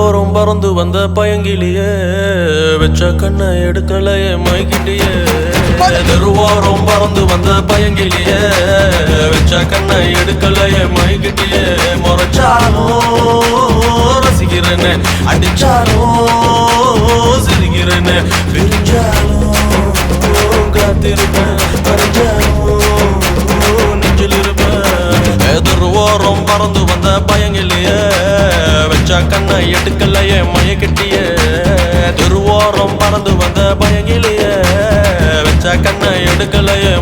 தெருவோரம் பறந்து வந்த பயங்கிலியே வெச்ச கண்ணை எடுக்கலையே மைக்கிட்டியே தெருவோரம் பறந்து வந்த பயங்கிலியே வெச்ச கண்ணை எடுக்கலையே மைக்கிட்டியே முறைச்சாலும் ரசிக்கிறேன்னு அடிச்சாலும் சிரிக்கிறேன்னு பிரிஞ்சாலும் காத்திருப்பேன் பறிஞ்சாலும் நெஞ்சில் இருப்பேன் தெருவோரம் பறந்து வந்த பயங்கிலியே வெச்ச கண்ணை எடுக்கலையே மயக்கிட்டியே தெருவோரம் பறந்து வந்த பயங்கிலியே வெச்ச கண்ணை எடுக்கலையே